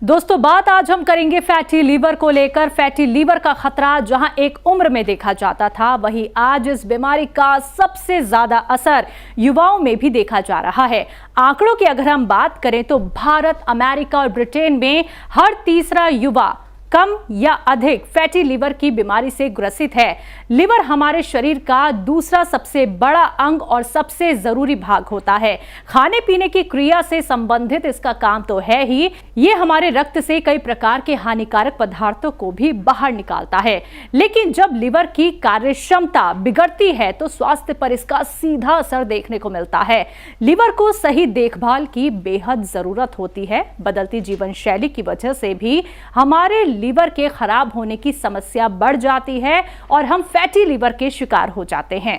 दोस्तों, बात आज हम करेंगे फैटी लीवर को लेकर। फैटी लीवर का खतरा जहां एक उम्र में देखा जाता था, वहीं आज इस बीमारी का सबसे ज्यादा असर युवाओं में भी देखा जा रहा है। आंकड़ों की अगर हम बात करें तो भारत, अमेरिका और ब्रिटेन में हर तीसरा युवा कम या अधिक फैटी लीवर की बीमारी से ग्रसित है। लिवर हमारे शरीर का दूसरा सबसे बड़ा अंग और सबसे जरूरी भाग होता है। खाने पीने की क्रिया से संबंधित इसका काम तो है ही, ये हमारे रक्त से कई प्रकार के हानिकारक पदार्थों को भी बाहर निकालता है। लेकिन जब लिवर की कार्यक्षमता बिगड़ती है तो स्वास्थ्य पर इसका सीधा असर देखने को मिलता है। लिवर को सही देखभाल की बेहद जरूरत होती है। बदलती जीवन शैली की वजह से भी हमारे लीवर के खराब होने की समस्या बढ़ जाती है और हम फैटी लीवर के शिकार हो जाते हैं।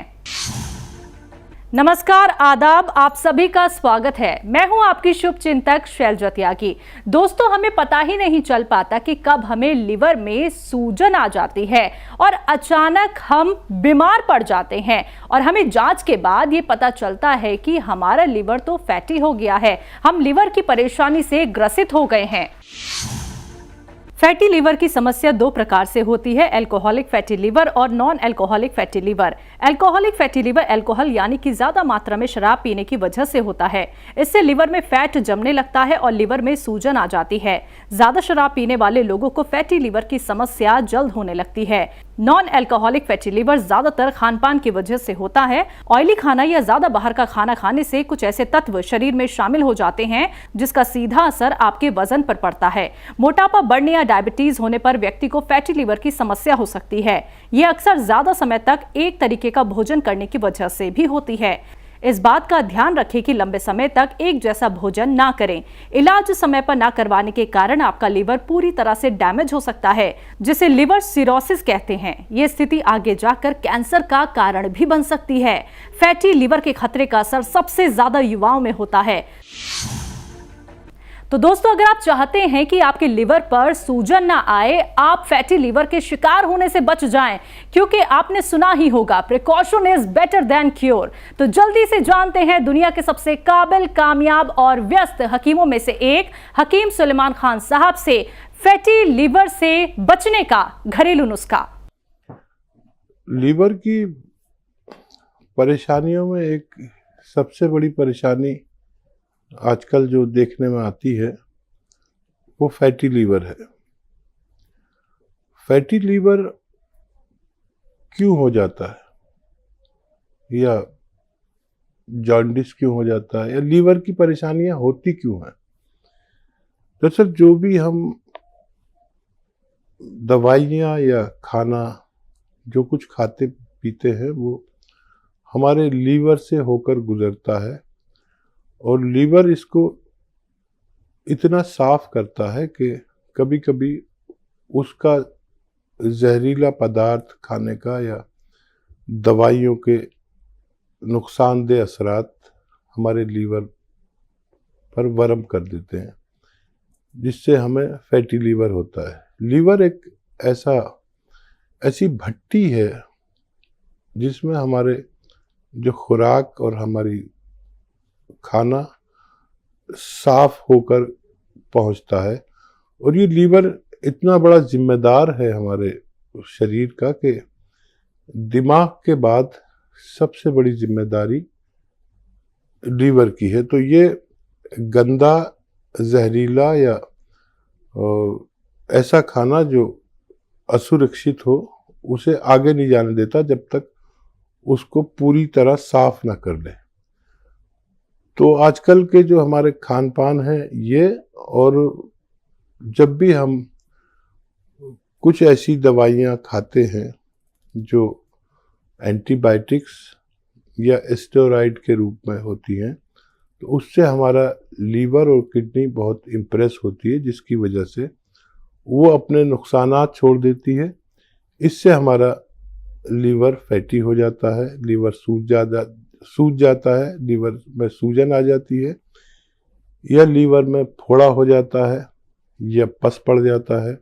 नमस्कार, आदाब, आप सभी का स्वागत है। मैं हूं आपकी शुभ चिंतक शैलजा त्यागी। दोस्तों, हमें पता ही नहीं चल पाता कि कब हमें लिवर में सूजन आ जाती है और अचानक हम बीमार पड़ जाते हैं और हमें जांच के बाद ये पता चलता है कि हमारा लिवर तो फैटी हो गया है, हम लिवर की परेशानी से ग्रसित हो गए हैं। फैटी लीवर की समस्या दो प्रकार से होती है, अल्कोहलिक फैटी लीवर और non alcoholic fatty liver. Alcoholic fatty liver alcohol यानी कि ज्यादा मात्रा में शराब पीने की वजह से होता है। इससे लिवर में फैट जमने लगता है और लिवर में सूजन आ जाती है। ज्यादा शराब पीने वाले लोगों को फैटी लीवर की समस्या जल्द होने लगती है। नॉन अल्कोहलिक फैटी लीवर ज्यादातर खान पान की वजह से होता है। ऑयली खाना या ज्यादा बाहर का खाना खाने से कुछ ऐसे तत्व शरीर में शामिल हो जाते हैं जिसका सीधा असर आपके वजन पर पड़ता है। मोटापा बढ़ने या डायबिटीज होने पर व्यक्ति को फैटी लीवर की समस्या हो सकती है। यह अक्सर ज्यादा समय तक एक तरीके का भोजन करने की वजह से भी होती है। इस बात का ध्यान रखें कि लंबे समय तक एक जैसा भोजन ना करें। इलाज समय पर ना करवाने के कारण आपका लिवर पूरी तरह से डैमेज हो सकता है, जिसे लिवर सिरोसिस कहते हैं। ये स्थिति आगे जाकर कैंसर का कारण भी बन सकती है। फैटी लिवर के खतरे का असर सबसे ज्यादा युवाओं में होता है। तो दोस्तों, अगर आप चाहते हैं कि आपके लिवर पर सूजन ना आए, आप फैटी लिवर के शिकार होने से बच जाएं, क्योंकि आपने सुना ही होगा, precaution is better than cure. तो जल्दी से जानते हैं दुनिया के सबसे काबिल, कामयाब और व्यस्त हकीमों में से एक हकीम सुलेमान खान साहब से फैटी लिवर से बचने का घरेलू नुस्खा। लीवर की परेशानियों में एक सबसे बड़ी परेशानी आजकल जो देखने में आती है वो फैटी लीवर है। फैटी लीवर क्यों हो जाता है, या जॉन्डिस क्यों हो जाता है, या लीवर की परेशानियां होती क्यों हैं? दरअसल जो भी हम दवाइयां या खाना जो कुछ खाते पीते हैं वो हमारे लीवर से होकर गुजरता है और लीवर इसको इतना साफ करता है कि कभी कभी उसका जहरीला पदार्थ खाने का या दवाइयों के नुकसानदेह असरात हमारे लीवर पर वरम कर देते हैं, जिससे हमें फैटी लीवर होता है। लीवर एक ऐसी भट्टी है जिसमें हमारे जो खुराक और हमारी खाना साफ होकर पहुंचता है। और ये लीवर इतना बड़ा जिम्मेदार है हमारे शरीर का कि दिमाग के बाद सबसे बड़ी जिम्मेदारी लीवर की है। तो ये गंदा, जहरीला या ऐसा खाना जो असुरक्षित हो उसे आगे नहीं जाने देता जब तक उसको पूरी तरह साफ ना कर ले। तो आजकल के जो हमारे खान पान है ये, और जब भी हम कुछ ऐसी दवाइयाँ खाते हैं जो एंटीबायोटिक्स या स्टेरॉइड के रूप में होती हैं, तो उससे हमारा लीवर और किडनी बहुत इम्प्रेस होती है, जिसकी वजह से वो अपने नुकसानात छोड़ देती है। इससे हमारा लीवर फैटी हो जाता है, लीवर सूज जाता है, लीवर में सूजन आ जाती है, या लीवर में फोड़ा हो जाता है, या पस पड़ जाता है,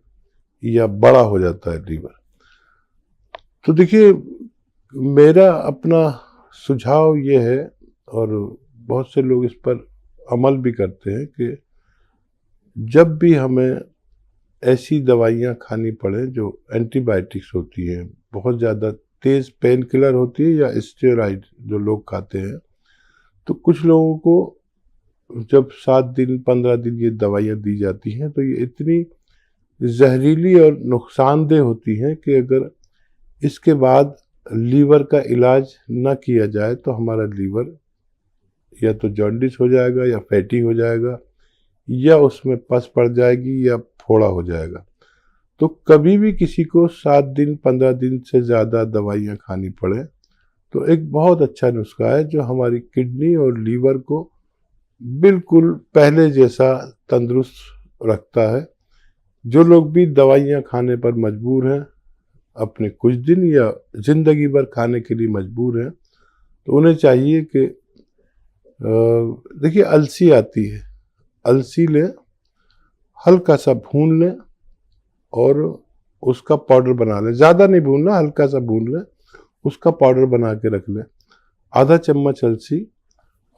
या बड़ा हो जाता है लीवर। तो देखिए, मेरा अपना सुझाव ये है, और बहुत से लोग इस पर अमल भी करते हैं, कि जब भी हमें ऐसी दवाइयाँ खानी पड़े जो एंटीबायोटिक्स होती हैं, बहुत ज़्यादा तेज़ पेन किलर होती है या स्टेरॉइड जो लोग खाते हैं, तो कुछ लोगों को जब 7 दिन 15 दिन ये दवाइयाँ दी जाती हैं तो ये इतनी जहरीली और नुकसानदेह होती हैं कि अगर इसके बाद लीवर का इलाज न किया जाए तो हमारा लीवर या तो जॉन्डिस हो जाएगा या फैटी हो जाएगा या उसमें पस पड़ जाएगी या फोड़ा हो जाएगा। तो कभी भी किसी को 7 दिन 15 दिन से ज़्यादा दवाइयाँ खानी पड़े तो एक बहुत अच्छा नुस्खा है जो हमारी किडनी और लीवर को बिल्कुल पहले जैसा तंदुरुस्त रखता है। जो लोग भी दवाइयाँ खाने पर मजबूर हैं, अपने कुछ दिन या ज़िंदगी भर खाने के लिए मजबूर हैं, तो उन्हें चाहिए कि देखिए अलसी आती है, अलसी लें, हल्का सा भून लें और उसका पाउडर बना लें। ज़्यादा नहीं भूनना, हल्का सा भून लें, उसका पाउडर बना के रख लें। आधा चम्मच अलसी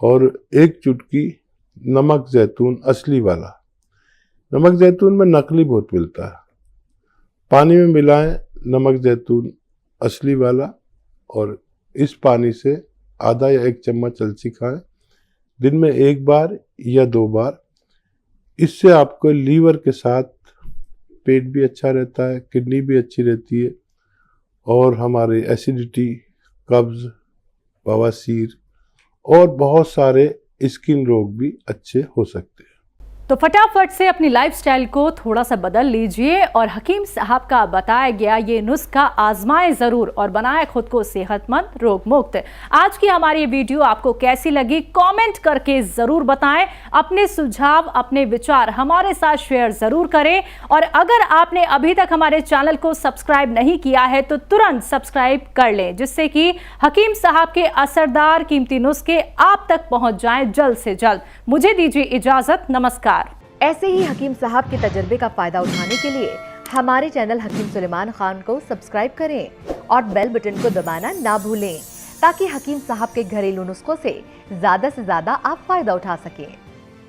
और 1 चुटकी नमक जैतून असली वाला। नमक जैतून में नकली बहुत मिलता है। पानी में मिलाएं नमक जैतून असली वाला और इस पानी से आधा या 1 चम्मच अलसी खाएं। दिन में 1 बार या 2 बार। इससे आपको लीवर के साथ पेट भी अच्छा रहता है, किडनी भी अच्छी रहती है और हमारे एसिडिटी, कब्ज़, बवासीर और बहुत सारे स्किन रोग भी अच्छे हो सकते हैं। तो फटाफट से अपनी लाइफस्टाइल को थोड़ा सा बदल लीजिए और हकीम साहब का बताया गया ये नुस्खा आजमाएं जरूर और बनाएं खुद को सेहतमंद, रोग मुक्त। आज की हमारी ये वीडियो आपको कैसी लगी कमेंट करके जरूर बताएं। अपने सुझाव, अपने विचार हमारे साथ शेयर जरूर करें और अगर आपने अभी तक हमारे चैनल को सब्सक्राइब नहीं किया है तो तुरंत सब्सक्राइब कर लें, जिससे कि हकीम साहब के असरदार कीमती नुस्खे आप तक पहुंच जाएं जल्द से जल्द। मुझे दीजिए इजाजत, नमस्कार। ऐसे ही हकीम साहब के तजर्बे का फायदा उठाने के लिए हमारे चैनल हकीम सुलेमान खान को सब्सक्राइब करें और बेल बटन को दबाना ना भूलें, ताकि हकीम साहब के घरेलू नुस्खों से ज्यादा आप फायदा उठा सकें।